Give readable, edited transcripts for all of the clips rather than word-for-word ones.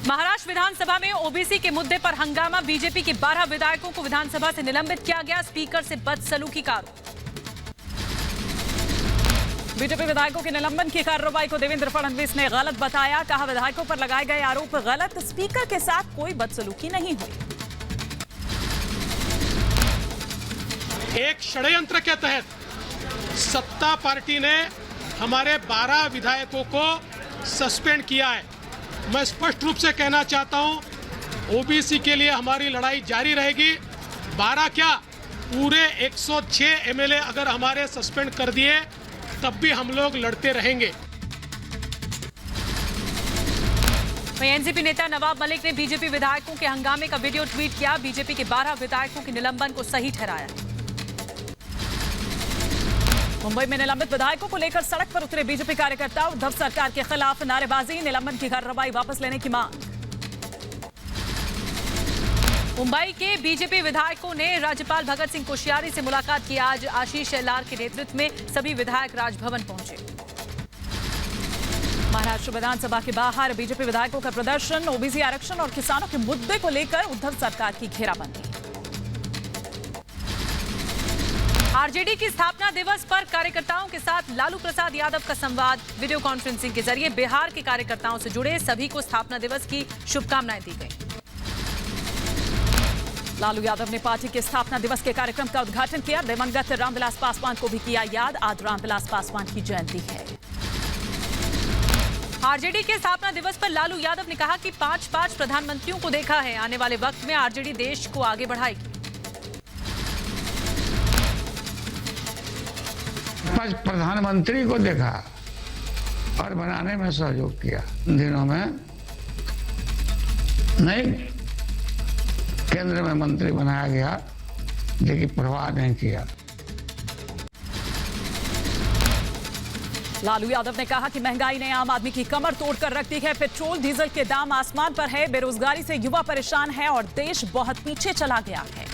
महाराष्ट्र विधानसभा में ओबीसी के मुद्दे पर हंगामा। बीजेपी के 12 विधायकों को विधानसभा से निलंबित किया गया। स्पीकर से बदसलूकी का आरोप। बीजेपी विधायकों के निलंबन की कार्रवाई को देवेंद्र फडणवीस ने गलत बताया। कहा, विधायकों पर लगाए गए आरोप गलत, स्पीकर के साथ कोई बदसलूकी नहीं हुई। एक षड्यंत्र के तहत सत्ता पार्टी ने हमारे 12 विधायकों को सस्पेंड किया है। मैं स्पष्ट रूप से कहना चाहता हूं, ओबीसी के लिए हमारी लड़ाई जारी रहेगी। 12 क्या, पूरे 106 एमएलए अगर हमारे सस्पेंड कर दिए तब भी हम लोग लड़ते रहेंगे। वहीं एनसीपी नेता नवाब मलिक ने बीजेपी विधायकों के हंगामे का वीडियो ट्वीट किया। बीजेपी के 12 विधायकों के निलंबन को सही ठहराया। मुंबई में निलंबित विधायकों को लेकर सड़क पर उतरे बीजेपी कार्यकर्ता। उद्धव सरकार के खिलाफ नारेबाजी, निलंबन की कार्रवाई वापस लेने की मांग। मुंबई के बीजेपी विधायकों ने राज्यपाल भगत सिंह कोश्यारी से मुलाकात की। आज आशीष शेलार के नेतृत्व में सभी विधायक राजभवन पहुंचे। महाराष्ट्र विधानसभा के बाहर बीजेपी विधायकों का प्रदर्शन। ओबीसी आरक्षण और किसानों के मुद्दे को लेकर उद्धव सरकार की घेराबंदी। आरजेडी की स्थापना दिवस पर कार्यकर्ताओं के साथ लालू प्रसाद यादव का संवाद। वीडियो कॉन्फ्रेंसिंग के जरिए बिहार के कार्यकर्ताओं से जुड़े सभी को स्थापना दिवस की शुभकामनाएं दी गई। लालू यादव ने पार्टी के स्थापना दिवस के कार्यक्रम का उद्घाटन किया। दिवंगत रामविलास पासवान को भी किया याद। आज रामविलास पासवान की जयंती है। आरजेडी के स्थापना दिवस पर लालू यादव ने कहा कि 5 प्रधानमंत्रियों को देखा है। आने वाले वक्त में आरजेडी देश को आगे बढ़ाएगी। 5 प्रधानमंत्री को देखा और बनाने में सहयोग किया। इन दिनों में नहीं केंद्र में मंत्री बनाया गया, लेकिन परवाह नहीं किया। लालू यादव ने कहा कि महंगाई ने आम आदमी की कमर तोड़कर रख दी है। पेट्रोल डीजल के दाम आसमान पर है। बेरोजगारी से युवा परेशान है और देश बहुत पीछे चला गया है।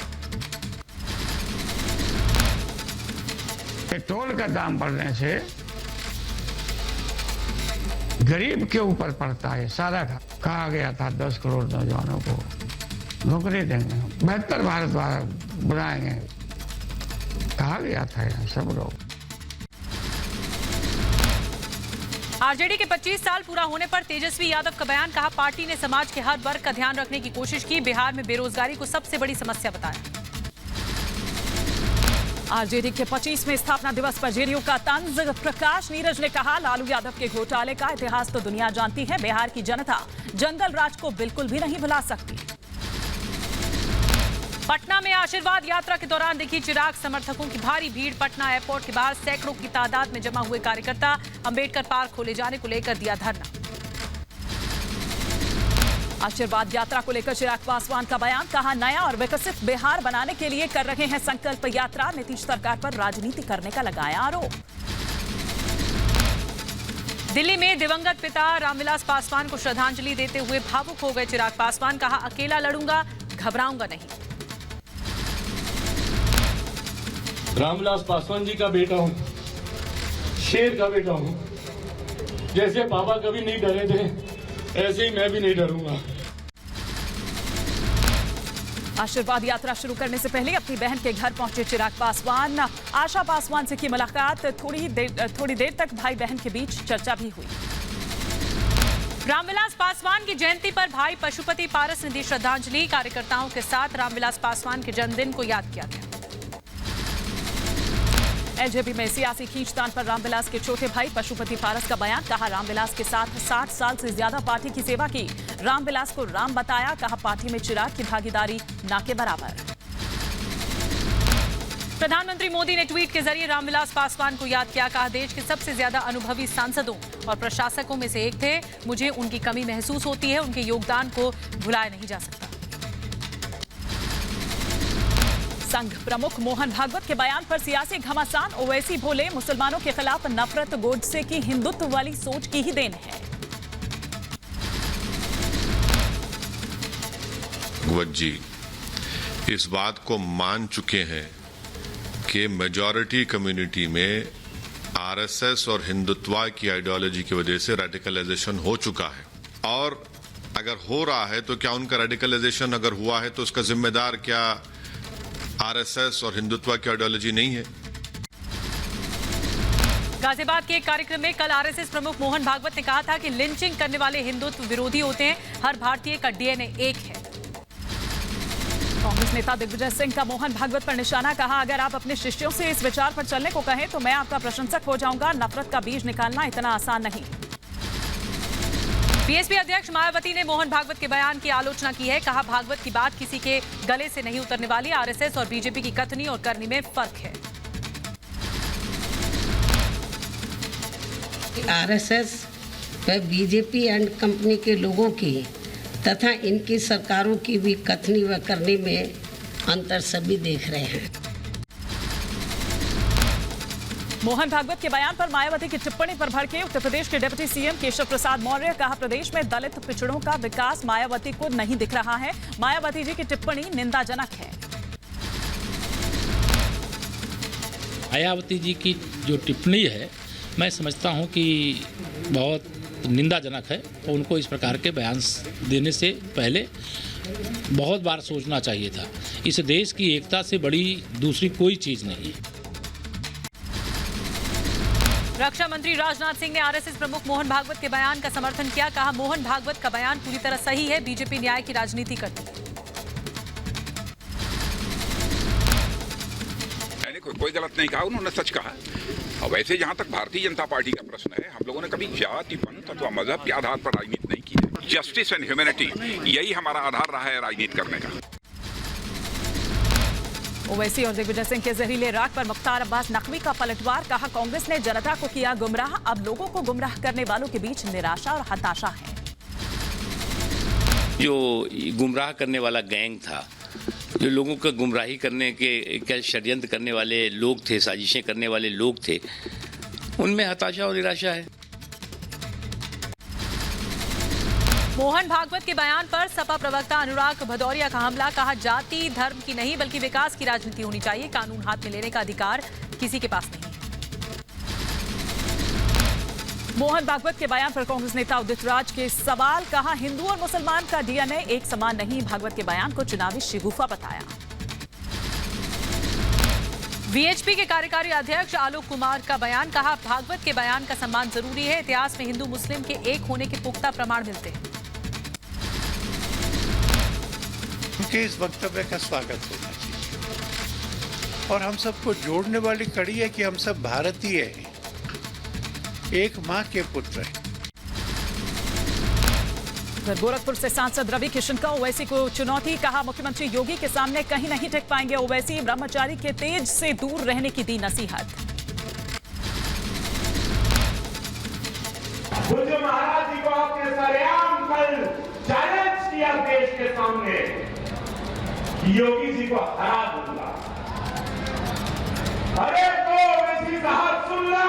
पेट्रोल का दाम बढ़ने से गरीब के ऊपर पड़ता है सारा। कहा गया था 10 करोड़ नौजवानों को नौकरी देंगे, बेहतर भारत बनाएंगे, कहा गया था यहाँ सब लोग। आरजेडी के 25 साल पूरा होने पर तेजस्वी यादव का बयान। कहा, पार्टी ने समाज के हर वर्ग का ध्यान रखने की कोशिश की। बिहार में बेरोजगारी को सबसे बड़ी समस्या बताया। आरजेडी के 25वें स्थापना दिवस पर जेडीयू का तंज। प्रकाश नीरज ने कहा, लालू यादव के घोटाले का इतिहास तो दुनिया जानती है। बिहार की जनता जंगल राज को बिल्कुल भी नहीं भुला सकती। पटना में आशीर्वाद यात्रा के दौरान दिखी चिराग समर्थकों की भारी भीड़। पटना एयरपोर्ट के बाहर सैकड़ों की तादाद में जमा हुए कार्यकर्ता। अंबेडकर पार्क खोले जाने को लेकर दिया धरना। आशीर्वाद यात्रा को लेकर चिराग पासवान का बयान। कहा, नया और विकसित बिहार बनाने के लिए कर रहे हैं संकल्प यात्रा। नीतीश सरकार पर राजनीति करने का लगाया आरोप। दिल्ली में दिवंगत पिता रामविलास पासवान को श्रद्धांजलि देते हुए भावुक हो गए चिराग पासवान। कहा, अकेला लड़ूंगा, घबराऊंगा नहीं। रामविलास पासवान जी का बेटा हूं, शेर का बेटा हूं। जैसे पापा कभी नहीं डरे थे, ऐसे ही मैं भी नहीं डरूंगा। आशीर्वाद यात्रा शुरू करने से पहले अपनी बहन के घर पहुंचे चिराग पासवान। आशा पासवान से की मुलाकात। थोड़ी देर तक भाई बहन के बीच चर्चा भी हुई। रामविलास पासवान की जयंती पर भाई पशुपति पारस ने दी श्रद्धांजलि। कार्यकर्ताओं के साथ रामविलास पासवान के जन्मदिन को याद किया गया। एलजेपी में सियासी खींचतान पर रामविलास के छोटे भाई पशुपति पारस का बयान। कहा, रामविलास के साथ 60 साल से ज्यादा पार्टी की सेवा की। रामविलास को राम बताया। कहा, पार्टी में चिराग की भागीदारी ना के बराबर। प्रधानमंत्री मोदी ने ट्वीट के जरिए रामविलास पासवान को याद किया। कहा, देश के सबसे ज्यादा अनुभवी सांसदों और प्रशासकों में से एक थे। मुझे उनकी कमी महसूस होती है। उनके योगदान को भुलाया नहीं जा सकता। संघ प्रमुख मोहन भागवत के बयान पर सियासी घमासान। ओवैसी बोले, मुसलमानों के खिलाफ नफरत गोडसे की हिंदुत्व वाली सोच की ही देन है। भागवत जी इस बात को मान चुके हैं कि मेजॉरिटी कम्युनिटी में आरएसएस और हिंदुत्व की आइडियोलॉजी की वजह से रेडिकलाइजेशन हो चुका है और अगर हो रहा है तो क्या उनका रेडिकलाइजेशन अगर हुआ है तो उसका जिम्मेदार क्या आरएसएस और हिंदुत्व की आइडियोलॉजी नहीं है? गाजियाबाद के एक कार्यक्रम में कल आरएसएस प्रमुख मोहन भागवत ने कहा था कि लिंचिंग करने वाले हिंदुत्व विरोधी होते हैं, हर भारतीय का डीएनए एक है। कांग्रेस नेता दिग्विजय सिंह का मोहन भागवत पर निशाना, कहा अगर आप अपने शिष्यों से इस विचार पर चलने को कहें तो मैं आपका प्रशंसक हो जाऊंगा। नफरत का बीज निकालना इतना आसान नहीं। बीएसपी अध्यक्ष मायावती ने मोहन भागवत के बयान की आलोचना की है, कहा भागवत की बात किसी के गले से नहीं उतरने वाली। आरएसएस और बीजेपी की कथनी और करनी में फर्क है। आरएसएस व बीजेपी एंड कंपनी के लोगों की तथा इनकी सरकारों की भी कथनी व करनी में अंतर सभी देख रहे हैं। मोहन भागवत के बयान पर मायावती की टिप्पणी पर भड़के उत्तर प्रदेश के डिप्टी सीएम केशव प्रसाद मौर्य, कहा प्रदेश में दलित पिछड़ों का विकास मायावती को नहीं दिख रहा है। मायावती जी की टिप्पणी निंदाजनक है। मायावती जी की जो टिप्पणी है मैं समझता हूं कि बहुत निंदाजनक है और उनको इस प्रकार के बयान देने से पहले बहुत बार सोचना चाहिए था। इस देश की एकता से बड़ी दूसरी कोई चीज नहीं है। रक्षा मंत्री राजनाथ सिंह ने आरएसएस प्रमुख मोहन भागवत के बयान का समर्थन किया, कहा मोहन भागवत का बयान पूरी तरह सही है। बीजेपी न्याय की राजनीति करती है। कोई गलत नहीं कहा, उन्होंने सच कहा। और वैसे जहां तक भारतीय जनता पार्टी का प्रश्न है, हम लोगों ने कभी जाति, पंथ अथवा मजहब के आधार पर राजनीति नहीं की है। जस्टिस एंड ह्यूमैनिटी, यही हमारा आधार रहा है राजनीति करने का। ओवैसी और दिग्विजय सिंह के जहरीले राग पर मुख्तार अब्बास नकवी का पलटवार, कहा कांग्रेस ने जनता को किया गुमराह, अब लोगों को गुमराह करने वालों के बीच निराशा और हताशा है। जो गुमराह करने वाला गैंग था, जो लोगों का गुमराही करने के षड्यंत्र करने वाले लोग थे, साजिशें करने वाले लोग थे, उनमें हताशा और निराशा है। मोहन भागवत के बयान पर सपा प्रवक्ता अनुराग भदौरिया का हमला, कहा जाति धर्म की नहीं बल्कि विकास की राजनीति होनी चाहिए। कानून हाथ में लेने का अधिकार किसी के पास नहीं है। मोहन भागवत के बयान पर कांग्रेस नेता उदित राज के सवाल, कहा हिंदू और मुसलमान का डीएनए एक समान नहीं। भागवत के बयान को चुनावी शिगुफा बताया। वीएचपी के कार्यकारी अध्यक्ष आलोक कुमार का बयान, कहा भागवत के बयान का सम्मान जरूरी है। इतिहास में हिंदू मुस्लिम के एक होने के पुख्ता प्रमाण मिलते हैं। उनके इस वक्तव्य का स्वागत होना चाहिए और हम सबको जोड़ने वाली कड़ी है कि हम सब भारतीय हैं, एक मां के पुत्र हैं। गोरखपुर से सांसद रवि किशन का ओवैसी को चुनौती, कहा मुख्यमंत्री योगी के सामने कहीं नहीं टिक पाएंगे ओवैसी। ब्रह्मचारी के तेज से दूर रहने की दी नसीहत। मुझे महाराज जी को आपने सरेआम कल चैलेंज किया देश के सामने, योगी जी को हरा दूंगा। अरे तो ओवैसी साहब सुनना,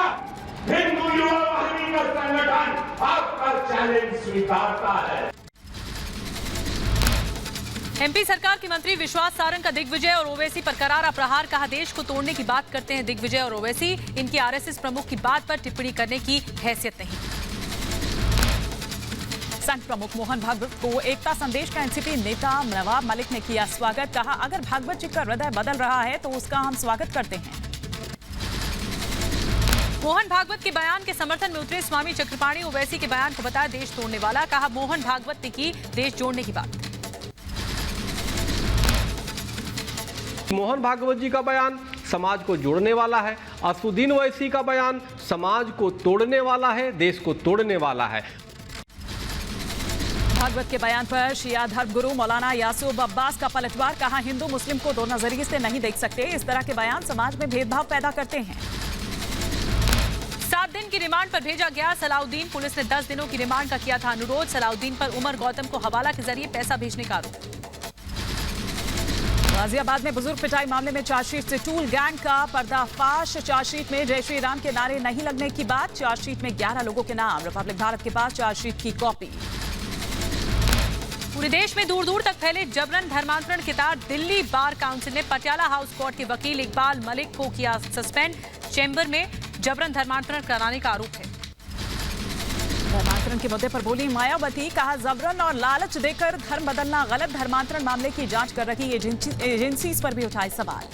हिंदू युवा वाहिनी का संगठन आपका चैलेंज स्वीकारता है। एमपी सरकार के मंत्री विश्वास सारंग का दिग्विजय और ओवैसी पर करारा प्रहार, कहा देश को तोड़ने की बात करते हैं दिग्विजय और ओवैसी, इनकी आरएसएस प्रमुख की बात पर टिप्पणी करने की हैसियत नहीं। संघ प्रमुख मोहन भागवत को एकता संदेश का एनसीपी नेता नवाब मलिक ने किया स्वागत, कहा अगर भागवत जी का हृदय बदल रहा है तो उसका हम स्वागत करते हैं। मोहन भागवत के बयान के समर्थन में उतरे स्वामी चक्रपाणी, ओवैसी के बयान को बताया देश तोड़ने वाला, कहा मोहन भागवत ने की देश जोड़ने की बात। मोहन भागवत जी का बयान समाज को जोड़ने वाला है, असुद्दीन ओवैसी का बयान समाज को तोड़ने वाला है, देश को तोड़ने वाला है। भागवत के बयान पर शिया धर्मगुरु मौलाना यासूब अब्बास का पलटवार, कहा हिंदू मुस्लिम को दो नजरिए से नहीं देख सकते, इस तरह के बयान समाज में भेदभाव पैदा करते हैं। 7 दिन की रिमांड पर भेजा गया सलाउद्दीन, पुलिस ने 10 दिनों की रिमांड का किया था अनुरोध। सलाउद्दीन पर उमर गौतम को हवाला के जरिए पैसा भेजने का आरोप। गाजियाबाद में बुजुर्ग पिटाई मामले में चार्जशीट से टूल गैंग का पर्दाफाश। चार्जशीट में जय श्री राम के नारे नहीं लगने की बात। चार्जशीट में 11 लोगों के नाम, रिपब्लिक भारत के पास चार्जशीट की कॉपी। पूरे देश में दूर दूर तक फैले जबरन धर्मांतरण के तार। दिल्ली बार काउंसिल ने पटियाला हाउस कोर्ट के वकील इकबाल मलिक को किया सस्पेंड। चैम्बर में जबरन धर्मांतरण कराने का आरोप है। धर्मांतरण धर्मांतरण के मुद्दे पर बोली मायावती, कहा जबरन और लालच देकर धर्म बदलना गलत। धर्मांतरण मामले की जांच कर रही एजेंसी पर भी उठाए सवाल।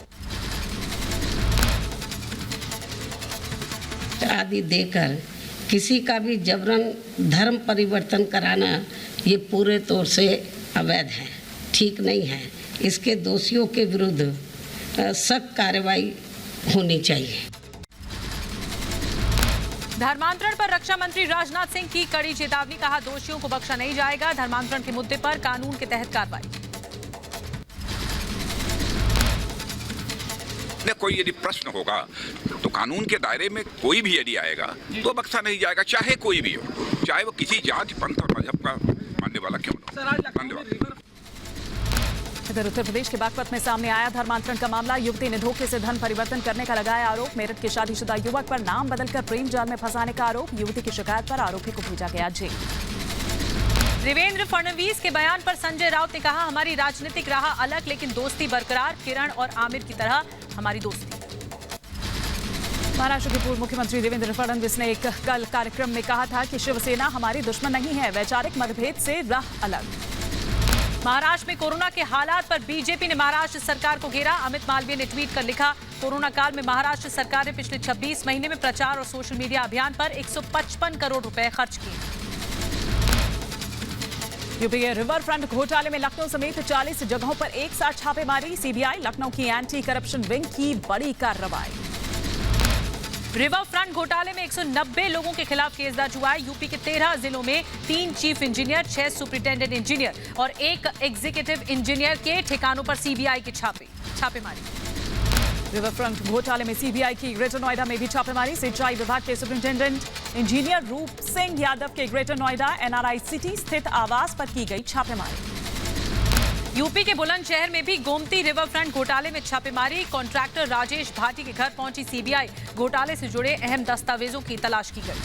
आदि देकर किसी का भी जबरन धर्म परिवर्तन कराना ये पूरे तौर से अवैध है, ठीक नहीं है। इसके दोषियों के विरुद्ध सख्त कार्रवाई होनी चाहिए। धर्मांतरण पर रक्षा मंत्री राजनाथ सिंह की कड़ी चेतावनी, कहा दोषियों को बख्शा नहीं जाएगा। धर्मांतरण के मुद्दे पर कानून के तहत कार्रवाई। कोई यदि प्रश्न होगा तो कानून के दायरे में कोई भी यदि आएगा तो बख्शा नहीं जाएगा, चाहे कोई भी हो, चाहे वो किसी जाति, पंथ और मजहब का मानने वाला क्यों न हो। धन्यवाद। इधर उत्तर प्रदेश के बागपत में सामने आया धर्मांतरण का मामला। युवती ने धोखे से धन परिवर्तन करने का लगाया आरोप। मेरठ के शादीशुदा युवक पर नाम बदलकर प्रेम जाल में फंसाने का आरोप। युवती की शिकायत पर आरोपी को भेजा गया जेल। देवेंद्र फडणवीस के बयान पर संजय राउत ने कहा, हमारी राजनीतिक राह अलग लेकिन दोस्ती बरकरार। किरण और आमिर की तरह हमारी दोस्ती। महाराष्ट्र के पूर्व मुख्यमंत्री देवेंद्र फडणवीस ने एक कल कार्यक्रम में कहा था कि शिवसेना हमारी दुश्मन नहीं है, वैचारिक मतभेद से राह अलग। महाराष्ट्र में कोरोना के हालात पर बीजेपी ने महाराष्ट्र सरकार को घेरा। अमित मालवीय ने ट्वीट कर लिखा, कोरोना काल में महाराष्ट्र सरकार ने पिछले 26 महीने में प्रचार और सोशल मीडिया अभियान पर 155 करोड़ रुपए खर्च किए। यूपी के रिवर फ्रंट घोटाले में लखनऊ समेत 40 जगहों पर एक साथ छापेमारी। सीबीआई लखनऊ की एंटी करप्शन विंग की बड़ी कार्रवाई। रिवर फ्रंट घोटाले में 190 लोगों के खिलाफ केस दर्ज हुआ है। यूपी के 13 जिलों में 3 चीफ इंजीनियर, 6 सुपरिटेंडेंट इंजीनियर और 1 एग्जीक्यूटिव इंजीनियर के ठिकानों पर सीबीआई के छापेमारी। रिवर फ्रंट घोटाले में सीबीआई की ग्रेटर नोएडा में भी छापेमारी। सिंचाई विभाग के सुपरिटेंडेंट इंजीनियर रूप सिंह यादव के ग्रेटर नोएडा एनआरआई सिटी स्थित आवास पर की गई छापेमारी। यूपी के बुलंदशहर में भी गोमती रिवर फ्रंट घोटाले में छापेमारी। कॉन्ट्रैक्टर राजेश भाटी के घर पहुंची सीबीआई। घोटाले से जुड़े अहम दस्तावेजों की तलाश की गई।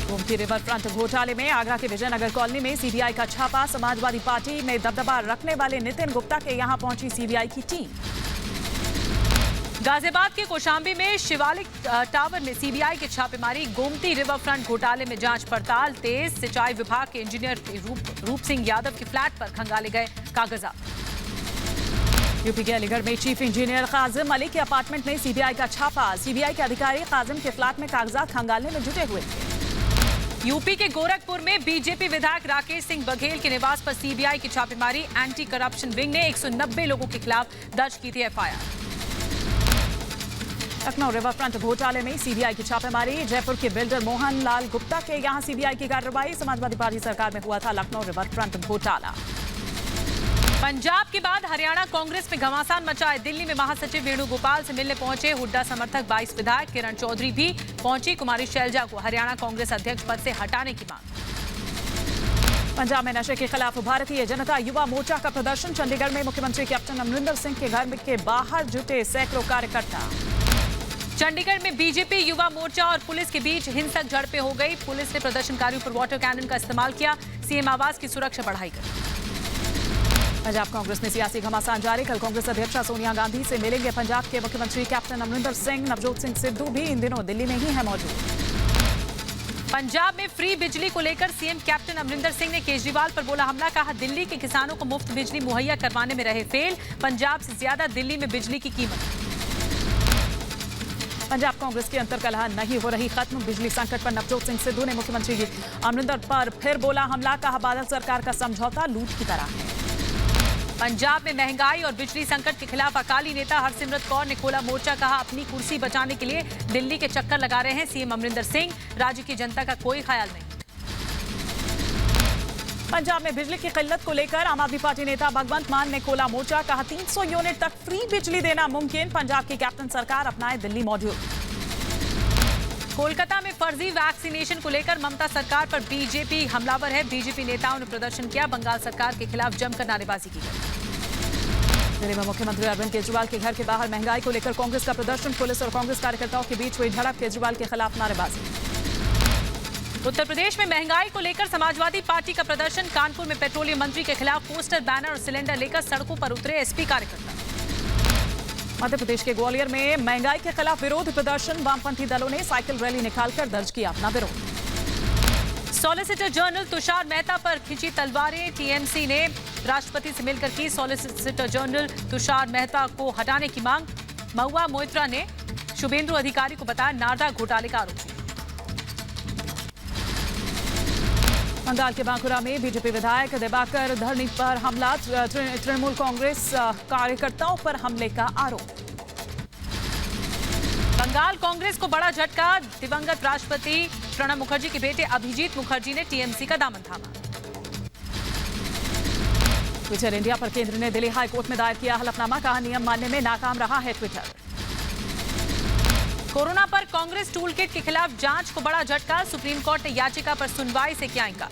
गोमती रिवर फ्रंट घोटाले में आगरा के विजयनगर कॉलोनी में सीबीआई का छापा। समाजवादी पार्टी में दबदबा रखने वाले नितिन गुप्ता के यहां पहुंची सीबीआई की टीम। गाजियाबाद के कौशाम्बी में शिवालिक टावर में सीबीआई की छापेमारी। गोमती रिवर फ्रंट घोटाले में जांच पड़ताल तेज। सिंचाई विभाग के इंजीनियर रूप सिंह यादव के फ्लैट पर खंगाले गए कागजात। यूपी के अलीगढ़ में चीफ इंजीनियर काजिम अली के अपार्टमेंट में सीबीआई का छापा। सीबीआई के अधिकारी काजिम के फ्लैट में कागजात खंगालने में जुटे हुए थे। यूपी के गोरखपुर में बीजेपी विधायक राकेश सिंह बघेल के निवास पर सीबीआई की छापेमारी। एंटी करप्शन विंग ने 190 लोगों के खिलाफ दर्ज की थी एफआईआर। लखनऊ रिवर फ्रंट घोटाले में सीबीआई की छापेमारी। जयपुर के बिल्डर मोहन लाल गुप्ता के यहां सीबीआई की कार्रवाई। समाजवादी पार्टी सरकार में हुआ था लखनऊ रिवर फ्रंट घोटाला। पंजाब के बाद हरियाणा कांग्रेस में घमासान मचा है। दिल्ली में महासचिव वेणुगोपाल से मिलने पहुंचे हुड्डा समर्थक 22 विधायक। किरण चौधरी भी पहुंची। कुमारी शैलजा को हरियाणा कांग्रेस अध्यक्ष पद से हटाने की मांग। पंजाब में नशे के खिलाफ भारतीय जनता युवा मोर्चा का प्रदर्शन। चंडीगढ़ में मुख्यमंत्री कैप्टन अमरिंदर सिंह के घर के बाहर जुटे सैकड़ों कार्यकर्ता। चंडीगढ़ में बीजेपी युवा मोर्चा और पुलिस के बीच हिंसक झड़पें हो गई। पुलिस ने प्रदर्शनकारियों पर वाटर कैनन का इस्तेमाल किया। सीएम आवास की सुरक्षा बढ़ाई गई। पंजाब कांग्रेस में सियासी घमासान जारी। कल कांग्रेस अध्यक्षा सोनिया गांधी से मिलेंगे पंजाब के मुख्यमंत्री कैप्टन अमरिंदर सिंह। नवजोत सिंह सिद्धू भी इन दिनों दिल्ली में ही है मौजूद। पंजाब में फ्री बिजली को लेकर सीएम कैप्टन अमरिंदर सिंह ने केजरीवाल पर बोला हमला। कहा दिल्ली के किसानों को मुफ्त बिजली मुहैया करवाने में रहे फेल। पंजाब से ज्यादा दिल्ली में बिजली की कीमत। पंजाब कांग्रेस की अंतर्कलह नहीं हो रही खत्म। बिजली संकट पर नवजोत सिंह सिद्धू ने मुख्यमंत्री अमरिंदर पर फिर बोला हमला। कहा बादल सरकार का समझौता लूट की तरह है। पंजाब में महंगाई और बिजली संकट के खिलाफ अकाली नेता हरसिमरत कौर ने खोला मोर्चा। कहा अपनी कुर्सी बचाने के लिए दिल्ली के चक्कर लगा रहे हैं सीएम अमरिंदर सिंह। राज्य की जनता का कोई ख्याल नहीं। पंजाब में बिजली की किल्लत को लेकर आम आदमी पार्टी नेता भगवंत मान ने खोला मोर्चा। कहा 300 यूनिट तक फ्री बिजली देना मुमकिन। पंजाब की कैप्टन सरकार अपनाए दिल्ली मॉड्यूल। कोलकाता में फर्जी वैक्सीनेशन को लेकर ममता सरकार पर बीजेपी हमलावर है। बीजेपी नेताओं ने प्रदर्शन किया। बंगाल सरकार के खिलाफ जमकर नारेबाजी की गई। दिल्ली में मुख्यमंत्री अरविंद केजरीवाल के घर के बाहर महंगाई को लेकर कांग्रेस का प्रदर्शन। पुलिस और कांग्रेस कार्यकर्ताओं के बीच हुई झड़प। केजरीवाल के खिलाफ नारेबाजी। उत्तर प्रदेश में महंगाई को लेकर समाजवादी पार्टी का प्रदर्शन। कानपुर में पेट्रोलियम मंत्री के खिलाफ पोस्टर, बैनर और सिलेंडर लेकर सड़कों पर उतरे एसपी कार्यकर्ता। मध्य प्रदेश के ग्वालियर में महंगाई के खिलाफ विरोध प्रदर्शन। वामपंथी दलों ने साइकिल रैली निकालकर दर्ज किया अपना विरोध। सॉलिसिटर जनरल तुषार मेहता पर खींची तलवारें। टीएमसी ने राष्ट्रपति से मिलकर की सॉलिसिटर जनरल तुषार मेहता को हटाने की मांग। महुआ मोइत्रा ने शुभेंदु अधिकारी को बताया नारदा घोटाले का आरोपी। बंगाल के बांकुरा में बीजेपी विधायक दिवाकर धरनी पर हमला। तृणमूल कांग्रेस कार्यकर्ताओं पर हमले का आरोप। बंगाल कांग्रेस को बड़ा झटका। दिवंगत राष्ट्रपति प्रणब मुखर्जी के बेटे अभिजीत मुखर्जी ने टीएमसी का दामन थामा। ट्विटर इंडिया पर केंद्र ने दिल्ली हाई कोर्ट में दायर किया हलफनामा। कहा नियम मानने में नाकाम रहा है ट्विटर। कोरोना पर कांग्रेस टूल किट के खिलाफ जांच को बड़ा झटका। सुप्रीम कोर्ट ने याचिका पर सुनवाई से किया इनकार।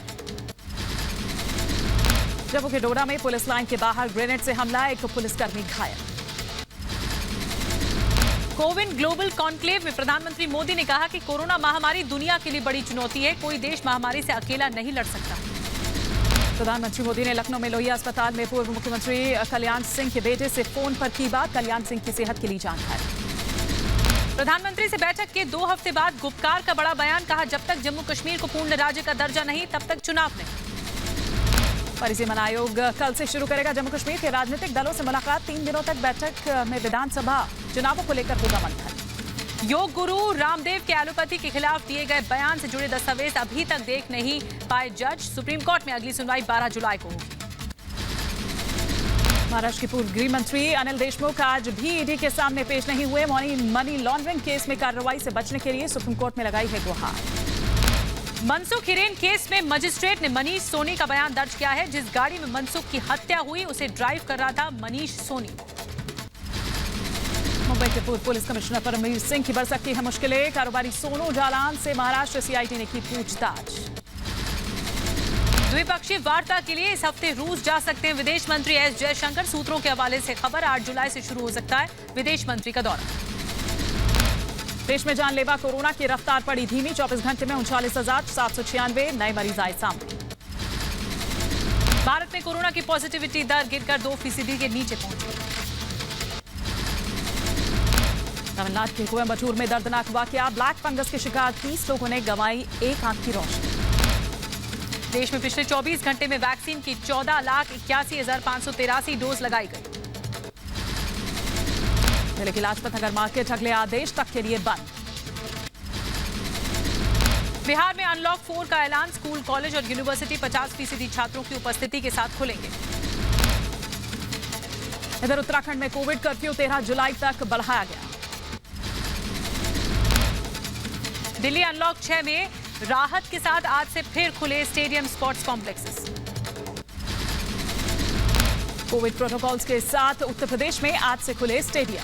जम्मू के डोडा में पुलिस लाइन के बाहर ग्रेनेड से हमला। एक पुलिसकर्मी घायल। कोविन ग्लोबल कॉन्क्लेव में प्रधानमंत्री मोदी ने कहा कि कोरोना महामारी दुनिया के लिए बड़ी चुनौती है। कोई देश महामारी से अकेला नहीं लड़ सकता। प्रधानमंत्री मोदी ने लखनऊ में लोहिया अस्पताल में पूर्व मुख्यमंत्री कल्याण सिंह के बेटे से फोन पर की बात। कल्याण सिंह की सेहत के लिए जानकारी। प्रधानमंत्री से बैठक के 2 हफ्ते बाद गुपकार का बड़ा बयान। कहा जब तक जम्मू कश्मीर को पूर्ण राज्य का दर्जा नहीं तब तक चुनाव नहीं। परिसीमन आयोग कल से शुरू करेगा जम्मू कश्मीर के राजनीतिक दलों से मुलाकात। 3 दिनों तक बैठक में विधानसभा चुनावों को लेकर होगा मंथन। योग गुरु रामदेव के एलोपैथी के खिलाफ दिए गए बयान से जुड़े दस्तावेज अभी तक देख नहीं पाए जज। सुप्रीम कोर्ट में अगली सुनवाई 12 जुलाई को होगी। महाराष्ट्र के पूर्व गृह मंत्री अनिल देशमुख आज भी ईडी के सामने पेश नहीं हुए। मनी लॉन्ड्रिंग केस में कार्रवाई से बचने के लिए सुप्रीम कोर्ट में लगाई है गुहार। मनसुख हिरेन केस में मजिस्ट्रेट ने मनीष सोनी का बयान दर्ज किया है। जिस गाड़ी में मनसुख की हत्या हुई उसे ड्राइव कर रहा था मनीष सोनी। मुंबई के पूर्व पुलिस कमिश्नर परमवीर सिंह की बढ़ सकती है मुश्किलें। कारोबारी सोनू जालान से महाराष्ट्र सीआईडी ने की पूछताछ। द्विपक्षीय वार्ता के लिए इस हफ्ते रूस जा सकते हैं विदेश मंत्री एस जयशंकर। सूत्रों के हवाले से खबर 8 जुलाई से शुरू हो सकता है विदेश मंत्री का दौरा। देश में जानलेवा कोरोना की रफ्तार पड़ी धीमी। 24 घंटे में 39,796 नए मरीज आए सामने। भारत में कोरोना की पॉजिटिविटी दर गिरकर 2% के नीचे पहुंची। तमिलनाडु के कोयम्बटूर में दर्दनाक वाकया। ब्लैक फंगस के शिकार 30 लोगों ने गंवाई एक आंख की रोशनी। देश में पिछले 24 घंटे में वैक्सीन की 14,81,583 डोज लगाई गई। दिल्ली की लाजपत नगर मार्केट अगले आदेश तक के लिए बंद। बिहार में अनलॉक 4 का ऐलान। स्कूल, कॉलेज और यूनिवर्सिटी 50% छात्रों की उपस्थिति के साथ खुलेंगे। इधर उत्तराखंड में कोविड कर्फ्यू 13 जुलाई तक बढ़ाया गया। दिल्ली अनलॉक 6 में राहत के साथ आज से फिर खुले stadium, sports complexes. Covid protocols के साथ उत्तर प्रदेश में आज से खुले स्टेडियम।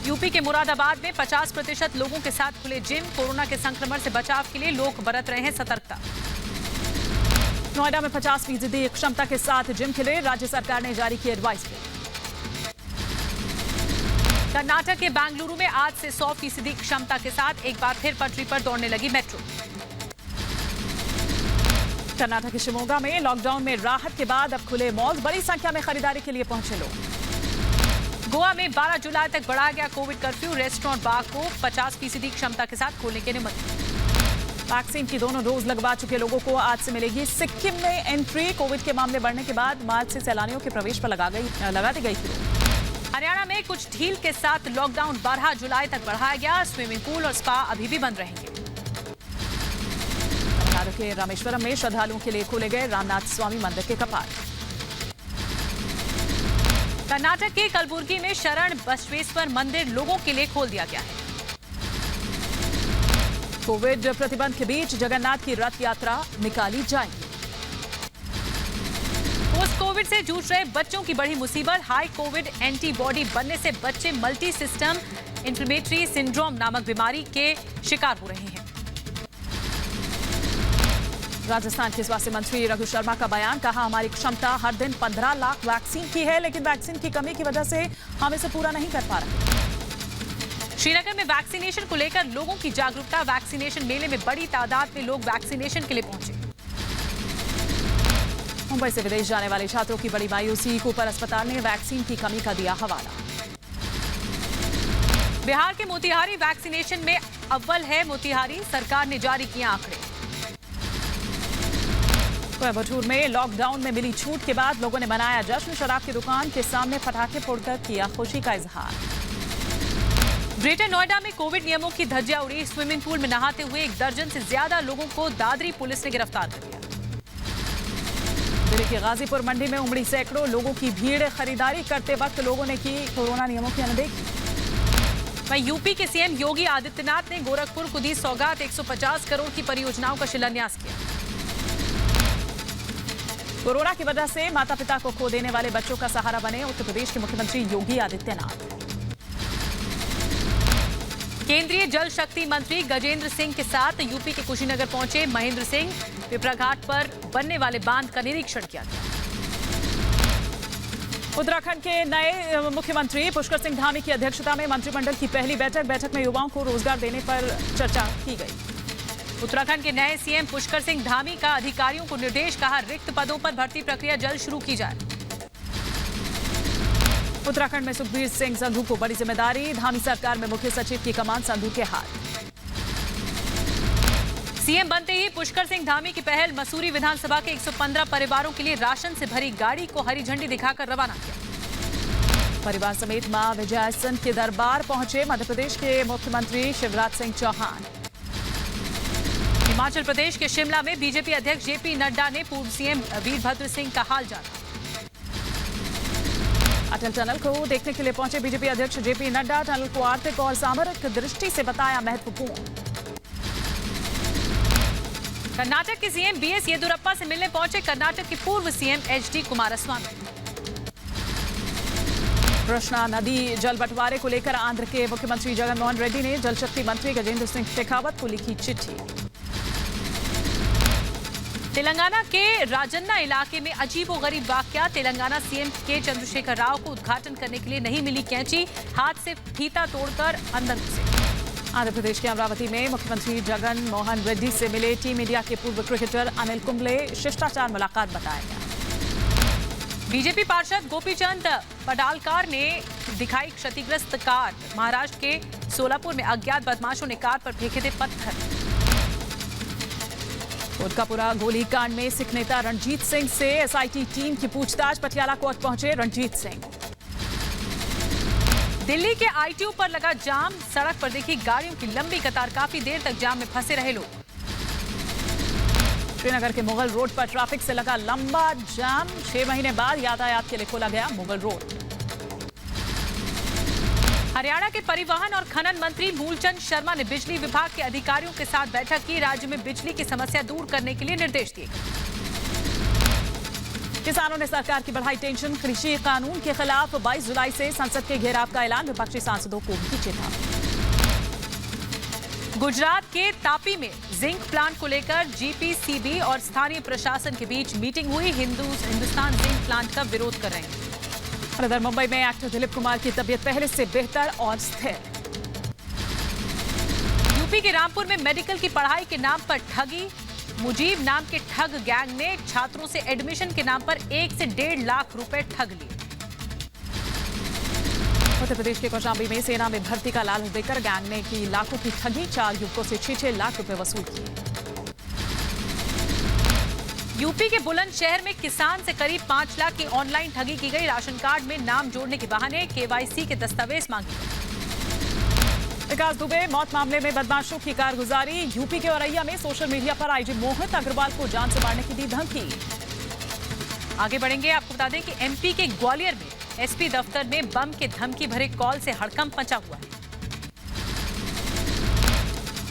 यूपी के मुरादाबाद में 50% लोगों के साथ खुले जिम। कोरोना के संक्रमण से बचाव के लिए लोग बरत रहे हैं सतर्कता। नोएडा में 50% क्षमता के साथ जिम खुले। राज्य सरकार ने जारी की एडवाइजरी। कर्नाटक के बेंगलुरु में आज से 100% क्षमता के साथ एक बार फिर पटरी पर दौड़ने लगी मेट्रो। कर्नाटक के शिवमोगा में लॉकडाउन में राहत के बाद अब खुले मॉल। बड़ी संख्या में खरीदारी के लिए पहुंचे लोग। गोवा में 12 जुलाई तक बढ़ाया गया कोविड कर्फ्यू। रेस्टोरेंट, बार को 50% क्षमता के साथ खोलने की अनुमति। वैक्सीन की दोनों डोज लगवा चुके लोगों को आज से मिलेगी। सिक्किम में एंट्री। कोविड के मामले बढ़ने के बाद मार्च से सैलानियों के प्रवेश पर लगा दी गई थी। हरियाणा में कुछ ढील के साथ लॉकडाउन 12 जुलाई तक बढ़ाया गया। स्विमिंग पूल और स्पा अभी भी बंद रहेंगे। तमिलनाडु के रामेश्वरम में श्रद्धालुओं के लिए खोले गए रामनाथ स्वामी मंदिर के कपाट। कर्नाटक के कलबुर्गी में शरण बसवेश्वर मंदिर लोगों के लिए खोल दिया गया है। कोविड प्रतिबंध के बीच जगन्नाथ की रथ यात्रा निकाली जाएगी। पोस्ट कोविड से जूझ रहे बच्चों की बड़ी मुसीबत। हाई कोविड एंटीबॉडी बनने से बच्चे मल्टी सिस्टम इन्फ्लेमेटरी सिंड्रोम नामक बीमारी के शिकार हो रहे हैं। राजस्थान के स्वास्थ्य मंत्री रघु शर्मा का बयान। कहा हमारी क्षमता हर दिन 15 लाख वैक्सीन की है, लेकिन वैक्सीन की कमी की वजह से हम इसे पूरा नहीं कर पा रहे। श्रीनगर में वैक्सीनेशन को लेकर लोगों की जागरूकता। वैक्सीनेशन मेले में बड़ी तादाद में लोग वैक्सीनेशन के लिए पहुंचे। मुंबई से विदेश जाने वाले छात्रों की बड़ी मायूसी। कूपर अस्पताल ने वैक्सीन की कमी का दिया हवाला। बिहार के मोतिहारी वैक्सीनेशन में अव्वल है मोतिहारी, सरकार ने जारी किए आंकड़े। कोयम्बटूर में लॉकडाउन में मिली छूट के बाद लोगों ने मनाया जश्न, शराब की दुकान के सामने पटाखे फोड़कर किया खुशी का इजहार। ग्रेटर नोएडा में कोविड नियमों की धज्जियां उड़ी, स्विमिंग पूल में नहाते हुए 1 दर्जन से ज्यादा लोगों को दादरी पुलिस ने गिरफ्तार कर लिया। दिल्ली के गाजीपुर मंडी में उमड़ी सैकड़ों लोगों की भीड़, खरीदारी करते वक्त लोगों ने की कोरोना नियमों की अनदेखी। वहीं यूपी के सीएम योगी आदित्यनाथ ने गोरखपुर को दी सौगात, 150 करोड़ की परियोजनाओं का शिलान्यास किया। कोरोना की वजह से माता पिता को खो देने वाले बच्चों का सहारा बने उत्तर प्रदेश के मुख्यमंत्री योगी आदित्यनाथ। केंद्रीय जल शक्ति मंत्री गजेंद्र सिंह के साथ यूपी के कुशीनगर पहुंचे महेंद्र सिंह, पिपरा घाट पर बनने वाले बांध का निरीक्षण किया गया। उत्तराखंड के नए मुख्यमंत्री पुष्कर सिंह धामी की अध्यक्षता में मंत्रिमंडल की पहली बैठक में युवाओं को रोजगार देने पर चर्चा की गई। उत्तराखंड के नए सीएम पुष्कर सिंह धामी का अधिकारियों को निर्देश, कहा रिक्त पदों पर भर्ती प्रक्रिया जल्द शुरू की जाए। उत्तराखंड में सुखबीर सिंह संधू को बड़ी जिम्मेदारी, धामी सरकार में मुख्य सचिव की कमान संधू के हाथ। सीएम बनते ही पुष्कर सिंह धामी की पहल, मसूरी विधानसभा के 115 परिवारों के लिए राशन से भरी गाड़ी को हरी झंडी दिखाकर रवाना किया। परिवार समेत मां विजयासन के दरबार पहुंचे मध्य प्रदेश के मुख्यमंत्री शिवराज सिंह चौहान। हिमाचल प्रदेश के शिमला में बीजेपी अध्यक्ष जेपी नड्डा ने पूर्व सीएम वीरभद्र सिंह का हाल जाना। अटल टनल को देखने के लिए पहुंचे बीजेपी अध्यक्ष जेपी नड्डा, टनल को आर्थिक और सामरिक दृष्टि से बताया महत्वपूर्ण। कर्नाटक के सीएम बीएस येदियुरप्पा से मिलने पहुंचे कर्नाटक के पूर्व सीएम एचडी कुमारस्वामी। कृष्णा नदी जल बंटवारे को लेकर आंध्र के मुख्यमंत्री जगनमोहन रेड्डी ने जल शक्ति मंत्री गजेंद्र सिंह शेखावत को लिखी चिट्ठी। तेलंगाना के राजन्ना इलाके में अजीबोगरीब वाकया, तेलंगाना सीएम के चंद्रशेखर राव को उद्घाटन करने के लिए नहीं मिली कैंची, हाथ से फीता तोड़कर अंदर घुसे। आंध्र प्रदेश के अमरावती में मुख्यमंत्री जगन मोहन रेड्डी से मिले टीम इंडिया के पूर्व क्रिकेटर अनिल कुंबले, शिष्टाचार मुलाकात बताया गया। बीजेपी पार्षद गोपीचंद पडालकर ने दिखाई क्षतिग्रस्त कार, महाराष्ट्र के सोलापुर में अज्ञात बदमाशों ने कार पर फेंके थे पत्थर। कोटकापुरा गोलीकांड में सिख नेता रणजीत सिंह से एसआईटी टीम की पूछताछ, पटियाला कोर्ट पहुंचे रणजीत सिंह। दिल्ली के आईटीओ पर लगा जाम, सड़क पर देखी गाड़ियों की लंबी कतार, काफी देर तक जाम में फंसे रहे लोग। श्रीनगर के मुगल रोड पर ट्रैफिक से लगा लंबा जाम, 6 महीने बाद यातायात के लिए खोला गया मुगल रोड। हरियाणा के परिवहन और खनन मंत्री मूलचंद शर्मा ने बिजली विभाग के अधिकारियों के साथ बैठक की, राज्य में बिजली की समस्या दूर करने के लिए निर्देश दिए। किसानों ने सरकार की बढ़ाई टेंशन, कृषि कानून के खिलाफ 22 जुलाई से संसद के घेराव का ऐलान, विपक्षी सांसदों को भी चेतावनी। गुजरात के तापी में जिंक प्लांट को लेकर जीपीसीबी और स्थानीय प्रशासन के बीच मीटिंग हुई, हिंदुस्तान जिंक प्लांट का विरोध कर रहे हैं। इधर मुंबई में एक्टर दिलीप कुमार की तबीयत पहले से बेहतर और स्थिर। यूपी के रामपुर में मेडिकल की पढ़ाई के नाम पर ठगी, मुजीब नाम के ठग गैंग ने छात्रों से एडमिशन के नाम पर 1 से 1.5 लाख रुपए ठग लिए। उत्तर प्रदेश के कौशाम्बी में सेना में भर्ती का लालच देकर गैंग ने की लाखों की ठगी, 4 युवकों से 6-6 लाख रुपए वसूल किए। यूपी के बुलंदशहर में किसान से करीब 5 लाख की ऑनलाइन ठगी की गई, राशन कार्ड में नाम जोड़ने के बहाने केवाईसी के दस्तावेज मांगे गए। विकास दुबे मौत मामले में बदमाशों की कारगुजारी, यूपी के औरैया में सोशल मीडिया पर आईजी मोहित अग्रवाल को जान से मारने की दी धमकी। आगे बढ़ेंगे, आपको बता दें कि एमपी के ग्वालियर में एसपी दफ्तर में बम के धमकी भरे कॉल से हड़कंप मचा हुआ है।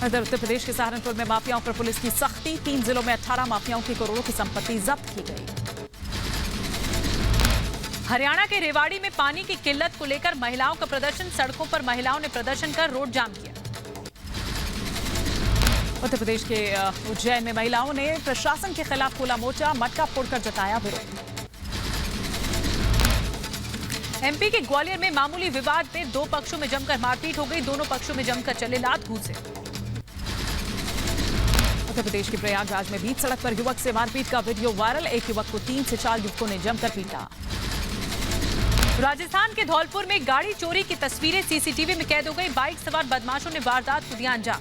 इधर उत्तर प्रदेश के सहारनपुर में माफियाओं पर पुलिस की सख्ती, 3 जिलों में 18 माफियाओं की करोड़ों की संपत्ति जब्त की गई। हरियाणा के रेवाड़ी में पानी की किल्लत को लेकर महिलाओं का प्रदर्शन, सड़कों पर महिलाओं ने प्रदर्शन कर रोड जाम किया। उत्तर प्रदेश के उज्जैन में महिलाओं ने प्रशासन के खिलाफ खोला मोर्चा, मटका फोड़कर जताया विरोध। एमपी के ग्वालियर में मामूली विवाद में 2 पक्षों में जमकर मारपीट हो गई, दोनों पक्षों में जमकर चले लात घूंसे। उत्तर प्रदेश के प्रयागराज में बीच सड़क पर युवक से मारपीट का वीडियो वायरल, एक युवक को 3 से 4 युवकों ने जमकर पीटा। राजस्थान के धौलपुर में गाड़ी चोरी की तस्वीरें सीसीटीवी में कैद हो गई। बाइक सवार बदमाशों ने वारदात को दिया अंजाम।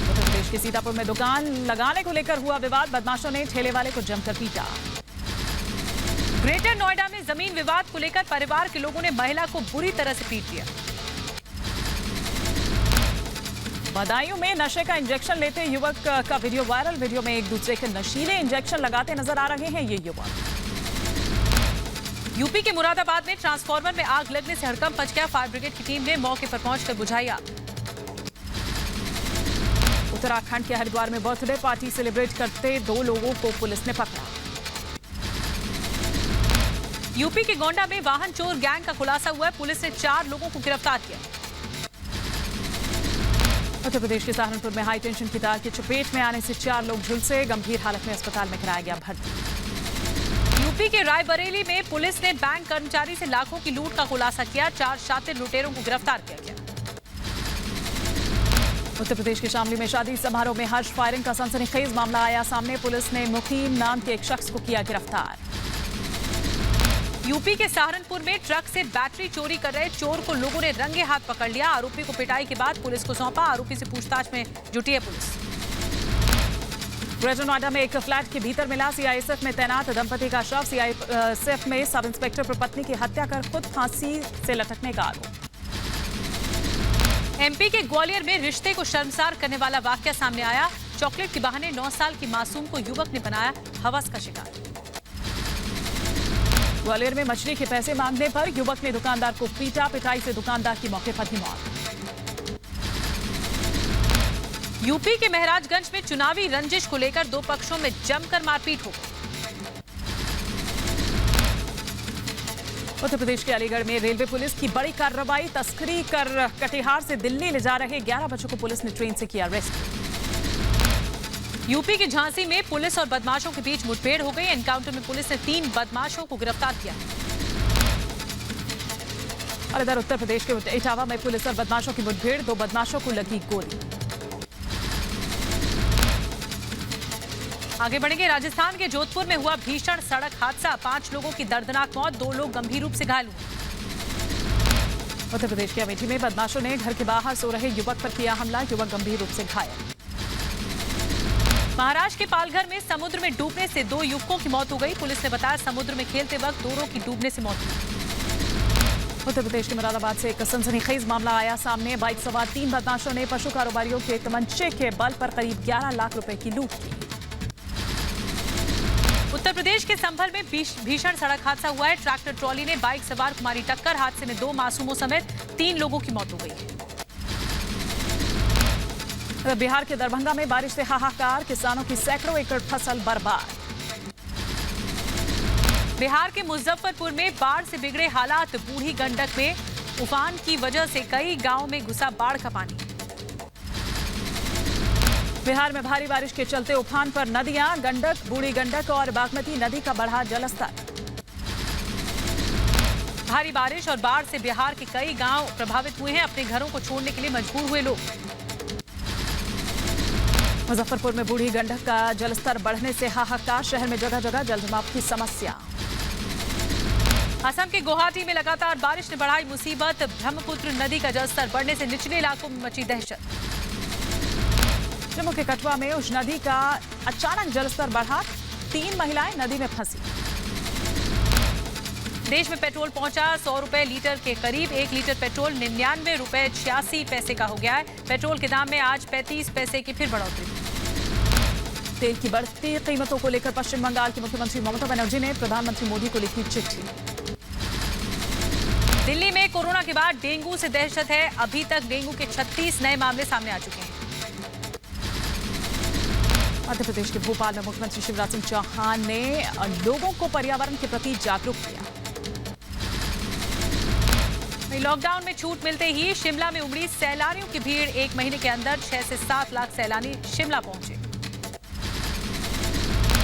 उत्तर प्रदेश के सीतापुर में दुकान लगाने को लेकर हुआ विवाद। बदमाशों ने ठेले वाले को जमकर पीटा। ग्रेटर नोएडा में जमीन विवाद को लेकर परिवार के लोगों ने महिला को बुरी तरह से पीट दिया। बदायूं में नशे का इंजेक्शन लेते युवक का वीडियो वायरल। वीडियो में एक दूसरे के नशीले इंजेक्शन लगाते नजर आ रहे हैं ये युवक। यूपी के मुरादाबाद में ट्रांसफार्मर में आग लगने से हड़कंप मच गया। फायर ब्रिगेड की टीम ने मौके पर पहुंचकर बुझाई आग। उत्तराखंड के हरिद्वार में बर्थडे पार्टी सेलिब्रेट करते 2 लोगों को पुलिस ने पकड़ा। यूपी के गोंडा में वाहन चोर गैंग का खुलासा हुआ है। पुलिस ने 4 लोगों को गिरफ्तार किया। उत्तर प्रदेश के सहारनपुर में हाई टेंशन की तार की चपेट में आने से 4 लोग झुलसे। गंभीर हालत में अस्पताल में कराया गया भर्ती। यूपी के रायबरेली में पुलिस ने बैंक कर्मचारी से लाखों की लूट का खुलासा किया। 4 शातिर लुटेरों को गिरफ्तार किया गया। उत्तर प्रदेश के शामली में शादी समारोह में हर्ष फायरिंग का सनसनीखेज मामला आया सामने। पुलिस ने मुकीम नाम के एक शख्स को किया गिरफ्तार। यूपी के सहारनपुर में ट्रक से बैटरी चोरी कर रहे चोर को लोगों ने रंगे हाथ पकड़ लिया। आरोपी को पिटाई के बाद पुलिस को सौंपा। आरोपी से पूछताछ में जुटी है पुलिस। ग्रेटर नोएडा में एक फ्लैट के भीतर मिला सीआईएसएफ में तैनात दंपति का शव। सीआईएसएफ में सब इंस्पेक्टर पर पत्नी की हत्या कर खुद फांसी से लटकने का आरोप। एमपी के ग्वालियर में रिश्ते को शर्मसार करने वाला वाकया सामने आया। चॉकलेट के बहाने 9 साल की मासूम को युवक ने बनाया हवस का शिकार। ग्वालियर में मछली के पैसे मांगने पर युवक ने दुकानदार को पीटा। पिटाई से दुकानदार की मौके पर ही मौत। यूपी के महराजगंज में चुनावी रंजिश को लेकर 2 पक्षों में जमकर मारपीट हो गई। उत्तर प्रदेश के अलीगढ़ में रेलवे पुलिस की बड़ी कार्रवाई। तस्करी कर कटिहार से दिल्ली ले जा रहे 11 बच्चों को पुलिस ने ट्रेन से किया रेस्क्यू। यूपी के झांसी में पुलिस और बदमाशों के बीच मुठभेड़ हो गई। एनकाउंटर में पुलिस ने 3 बदमाशों को गिरफ्तार किया। और इधर उत्तर प्रदेश के इटावा में पुलिस और बदमाशों की मुठभेड़। 2 बदमाशों को लगी गोली। आगे बढ़ेंगे। राजस्थान के जोधपुर में हुआ भीषण सड़क हादसा। 5 लोगों की दर्दनाक मौत। 2 लोग गंभीर रूप से घायल हुए। उत्तर प्रदेश के अमेठी में बदमाशों ने घर के बाहर सो रहे युवक पर किया हमला। युवक गंभीर रूप से घायल। महाराष्ट्र के पालघर में समुद्र में डूबने से 2 युवकों की मौत हो गई। पुलिस ने बताया समुद्र में खेलते वक्त 2 की डूबने से मौत हुई। उत्तर प्रदेश के मुरादाबाद से एक सनसनीखेज मामला आया सामने। बाइक सवार 3 बदमाशों ने पशु कारोबारियों के तमंचे के बल पर करीब 11 लाख रुपए की लूट की। उत्तर प्रदेश के संभल में भीषण सड़क हादसा हुआ है। ट्रैक्टर ट्रॉली ने बाइक सवार को मारी टक्कर। हादसे में 2 मासूमों समेत 3 लोगों की मौत हो गई है। बिहार के दरभंगा में बारिश से हाहाकार। किसानों की सैकड़ों एकड़ फसल बर्बाद। बिहार के मुजफ्फरपुर में बाढ़ से बिगड़े हालात। बूढ़ी गंडक में उफान की वजह से कई गांवों में घुसा बाढ़ का पानी। बिहार में भारी बारिश के चलते उफान पर नदियां। गंडक, बूढ़ी गंडक और बागमती नदी का बढ़ा जलस्तर। भारी बारिश और बाढ़ से बिहार के कई गांव प्रभावित हुए हैं। अपने घरों को छोड़ने के लिए मजबूर हुए लोग। मुजफ्फरपुर में बूढ़ी गंडक का जलस्तर बढ़ने से हाहाकार। शहर में जगह जगह जलजमाव की समस्या। असम के गुवाहाटी में लगातार बारिश ने बढ़ाई मुसीबत। ब्रह्मपुत्र नदी का जलस्तर बढ़ने से निचले इलाकों में मची दहशत। जम्मू के कठुआ में उस नदी का अचानक जलस्तर बढ़ा। 3 महिलाएं नदी में फंसी। देश में पेट्रोल पहुंचा 100 रुपए लीटर के करीब। 1 लीटर पेट्रोल 99 रुपए 86 पैसे का हो गया है। पेट्रोल के दाम में आज 35 पैसे की फिर बढ़ोतरी। तेल की बढ़ती कीमतों को लेकर पश्चिम बंगाल की मुख्यमंत्री ममता बनर्जी ने प्रधानमंत्री मोदी को लिखी चिट्ठी। दिल्ली में कोरोना के बाद डेंगू से दहशत है। अभी तक डेंगू के 36 नए मामले सामने आ चुके हैं। मध्य प्रदेश के भोपाल में मुख्यमंत्री शिवराज सिंह चौहान ने लोगों को पर्यावरण के प्रति जागरूक किया। लॉकडाउन में छूट मिलते ही शिमला में उमड़ी सैलानियों की भीड़। 1 महीने के अंदर 6 से 7 लाख सैलानी शिमला पहुंचे।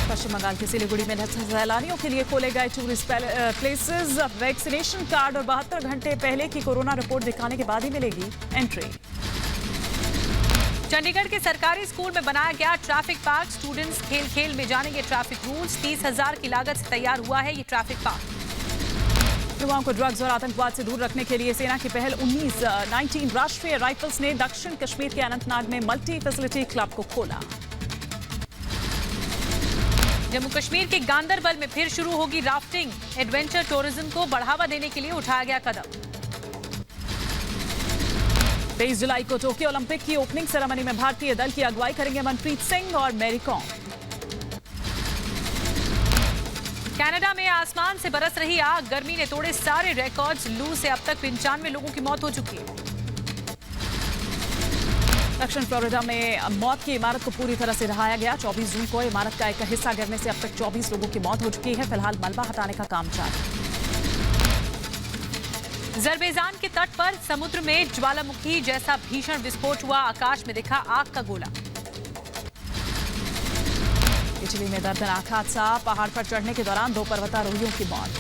पश्चिम बंगाल के सिलीगुड़ी में सैलानियों के लिए खोले गए टूरिस्ट प्लेसेस। वैक्सीनेशन कार्ड और 72 घंटे पहले की कोरोना रिपोर्ट दिखाने के बाद ही मिलेगी एंट्री। चंडीगढ़ के सरकारी स्कूल में बनाया गया ट्रैफिक पार्क। स्टूडेंट्स खेल खेल में जानेंगे ट्रैफिक रूल्स। 30,000 की लागत से तैयार हुआ है ये ट्रैफिक पार्क। युवाओं को ड्रग्स और आतंकवाद से दूर रखने के लिए सेना की पहल 19 राष्ट्रीय राइफल्स ने दक्षिण कश्मीर के अनंतनाग में मल्टी फैसिलिटी क्लब को खोला। जम्मू कश्मीर के गांदरबल में फिर शुरू होगी राफ्टिंग। एडवेंचर टूरिज्म को बढ़ावा देने के लिए उठाया गया कदम। 23 जुलाई को टोक्यो ओलंपिक की ओपनिंग सेरेमनी में भारतीय दल की अगुवाई करेंगे मनप्रीत सिंह और मैरी कॉम। कनाडा में आसमान से बरस रही आग, गर्मी ने तोड़े सारे रिकॉर्ड्स। लू से अब तक 95 लोगों की मौत हो चुकी है। दक्षिण फ्लोरिडा में मौत की इमारत को पूरी तरह से ढहाया गया। 24 जून को इमारत का एक हिस्सा गिरने से अब तक 24 लोगों की मौत हो चुकी है। फिलहाल मलबा हटाने का काम जारी। जरबेजान के तट पर समुद्र में ज्वालामुखी जैसा भीषण विस्फोट हुआ। आकाश में दिखा आग का गोला। इटली में दर्दनाक हादसा, पहाड़ पर चढ़ने के दौरान 2 पर्वतारोहियों की मौत।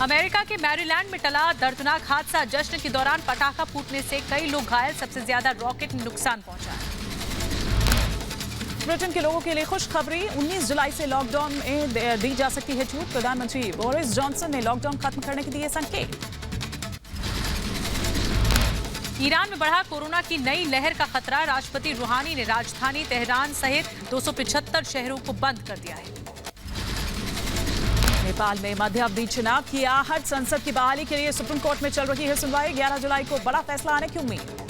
अमेरिका के मैरीलैंड में टला दर्दनाक हादसा, जश्न के दौरान पटाखा फूटने से कई लोग घायल, सबसे ज्यादा रॉकेट में नुकसान पहुंचा। ब्रिटेन के लोगों के लिए खुशखबरी, 19 जुलाई से लॉकडाउन में दी जा सकती है छूट। प्रधानमंत्री बोरिस जॉनसन ने लॉकडाउन खत्म करने के दिए संकेत। ईरान में बढ़ा कोरोना की नई लहर का खतरा, राष्ट्रपति रूहानी ने राजधानी तेहरान सहित 275 शहरों को बंद कर दिया है। नेपाल में मध्यावधि चुनाव की आहट, संसद की बहाली के लिए सुप्रीम कोर्ट में चल रही है सुनवाई। 11 जुलाई को बड़ा फैसला आने की उम्मीद।